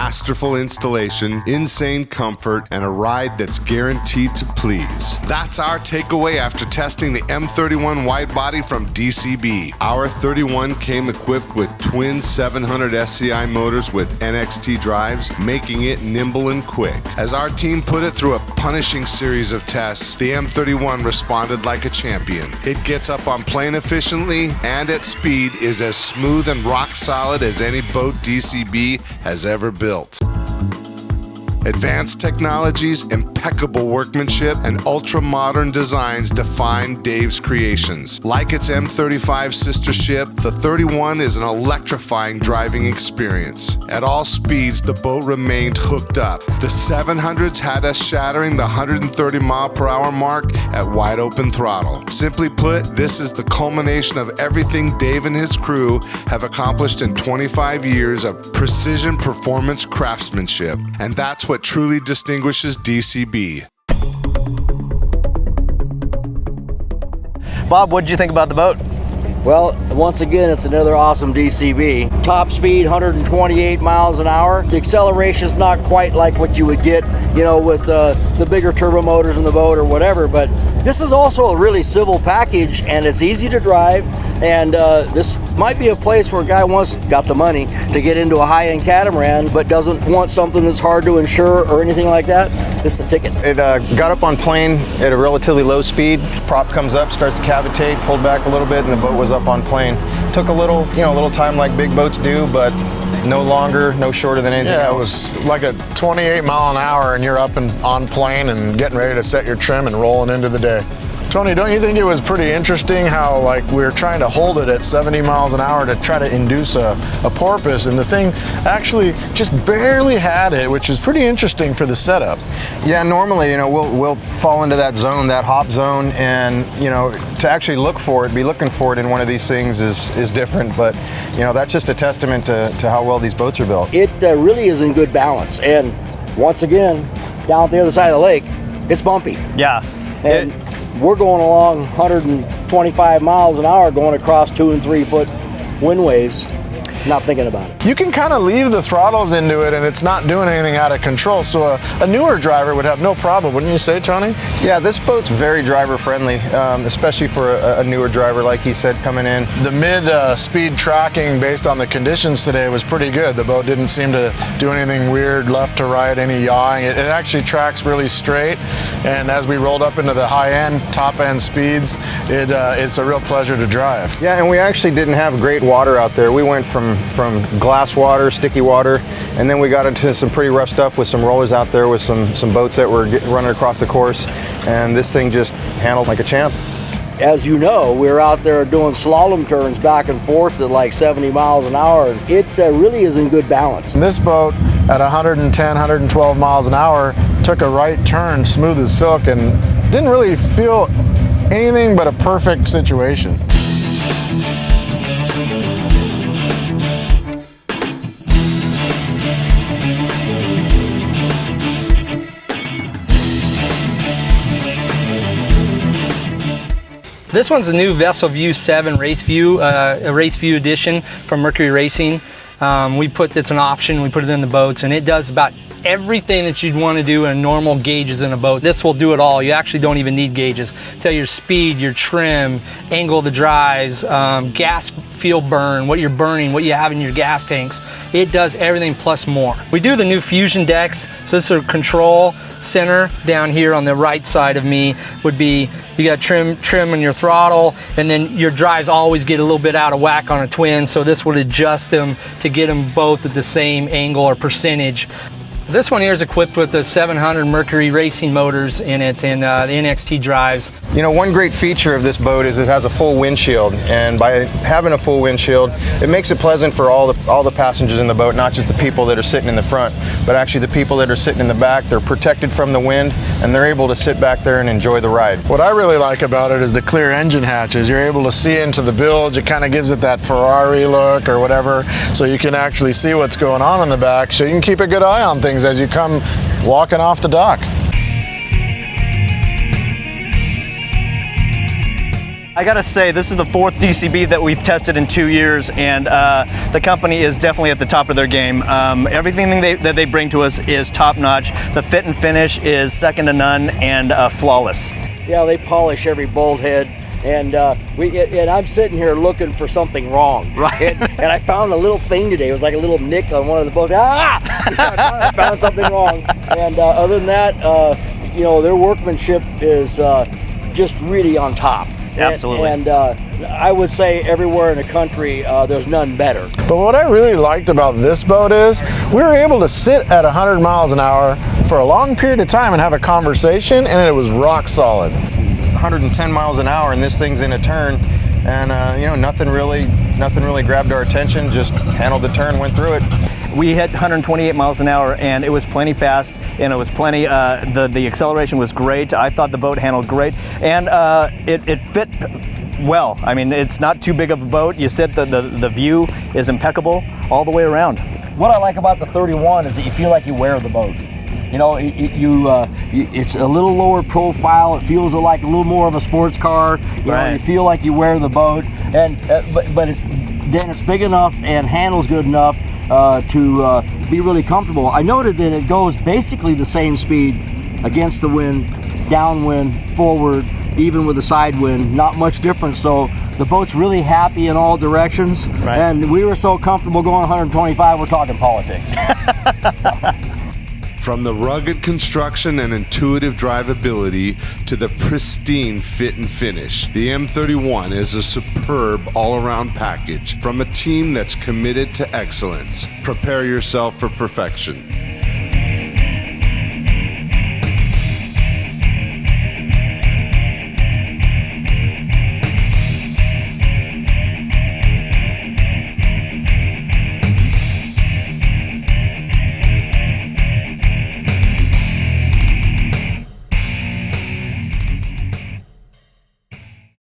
masterful installation, insane comfort, and a ride that's guaranteed to please. That's our takeaway after testing the M31 wide body from DCB. Our 31 came equipped with twin 700 SCI motors with NXT drives, making it nimble and quick. As our team put it through a punishing series of tests, the M31 responded like a champion. It gets up on plane efficiently and at speed is as smooth and rock solid as any boat DCB has ever built. Advanced technologies, impeccable workmanship, and ultra-modern designs define Dave's creations. Like its M35 sister ship, the 31 is an electrifying driving experience. At all speeds, the boat remained hooked up. The 700s had us shattering the 130 mile/hour mark at wide open throttle. Simply put, this is the culmination of everything Dave and his crew have accomplished in 25 years of precision performance craftsmanship. And that's what truly distinguishes DCB. Bob, what did you think about the boat? Well, once again, it's another awesome DCB. Top speed, 128 miles an hour. The acceleration is not quite like what you would get, with the bigger turbo motors in the boat or whatever, but this is also a really civil package, and it's easy to drive, and this might be a place where a guy once got the money to get into a high-end catamaran, but doesn't want something that's hard to insure or anything like that. This is a ticket. It got up on plane at a relatively low speed. Prop comes up, starts to cavitate, pulled back a little bit, and the boat was up on plane. Took a little time like big boats do, but no longer, no shorter than anything else. It was like a 28 mile an hour and you're up and on plane and getting ready to set your trim and rolling into the day. Tony, don't you think it was pretty interesting how we were trying to hold it at 70 miles an hour to try to induce a porpoise, and the thing actually just barely had it, which is pretty interesting for the setup. Yeah, normally, we'll fall into that zone, that hop zone, and, to actually be looking for it in one of these things is different, but, that's just a testament to how well these boats are built. It really is in good balance, and once again, down at the other side of the lake, it's bumpy. Yeah. And we're going along 125 miles an hour going across 2 and 3 foot wind waves, not thinking about it. You can kind of leave the throttles into it and it's not doing anything out of control, so a newer driver would have no problem, wouldn't you say, Tony? Yeah, this boat's very driver friendly, especially for a newer driver, like he said, coming in. The mid-speed tracking based on the conditions today was pretty good. The boat didn't seem to do anything weird left to right, any yawing. It actually tracks really straight, and as we rolled up into the high-end, top-end speeds, it's a real pleasure to drive. Yeah, and we actually didn't have great water out there. We went from glass water, sticky water, and then we got into some pretty rough stuff with some rollers out there with some boats that were running across the course, and this thing just handled like a champ. As you know, we were out there doing slalom turns back and forth at like 70 miles an hour, and it really is in good balance. And this boat at 110, 112 miles an hour took a right turn smooth as silk and didn't really feel anything but a perfect situation. This one's a new Vessel View 7 Race View, a Race View edition from Mercury Racing. It's an option, we put it in the boats, and it does about everything that you'd want to do in normal gauges in a boat. This will do it all. You actually don't even need gauges. Tell your speed, your trim, angle of the drives, gas fuel burn, what you're burning, what you have in your gas tanks. It does everything plus more. We do the new Fusion decks. So this is a control center down here on the right side of me would be, you got trim on your throttle, and then your drives always get a little bit out of whack on a twin, so this would adjust them to get them both at the same angle or percentage. This one here is equipped with the 700 Mercury Racing motors in it and the NXT drives. You know, one great feature of this boat is it has a full windshield, and by having a full windshield, it makes it pleasant for all the passengers in the boat, not just the people that are sitting in the front, but actually the people that are sitting in the back. They're protected from the wind, and they're able to sit back there and enjoy the ride. What I really like about it is the clear engine hatches. You're able to see into the bilge. It kind of gives it that Ferrari look or whatever, so you can actually see what's going on in the back, so you can keep a good eye on things as you come walking off the dock. I gotta say, this is the 4th DCB that we've tested in 2 years, and the company is definitely at the top of their game. Everything that they bring to us is top notch. The fit and finish is second to none and flawless. Yeah, they polish every bolt head. And and I'm sitting here looking for something wrong. Right. And I found a little thing today. It was like a little nick on one of the bolts. I found something wrong. And other than that, their workmanship is just really on top. Absolutely. And I would say everywhere in the country, there's none better. But what I really liked about this boat is we were able to sit at 100 miles an hour for a long period of time and have a conversation, and it was rock solid. 110 miles an hour, and this thing's in a turn, and nothing really grabbed our attention. Just handled the turn, went through it. We hit 128 miles an hour, and it was plenty fast, and it was plenty. The acceleration was great. I thought the boat handled great, and it fit well. I mean, it's not too big of a boat. You sit, the view is impeccable all the way around. What I like about the 31 is that you feel like you wear the boat. It's a little lower profile. It feels like a little more of a sports car. You feel like you wear the boat, and but it's big enough and handles good enough to be really comfortable. I noted that it goes basically the same speed against the wind, downwind, forward, even with the side wind. Not much difference. So the boat's really happy in all directions. Right. And we were so comfortable going 125. We're talking politics. From the rugged construction and intuitive drivability to the pristine fit and finish, the M31 is a superb all-around package from a team that's committed to excellence. Prepare yourself for perfection.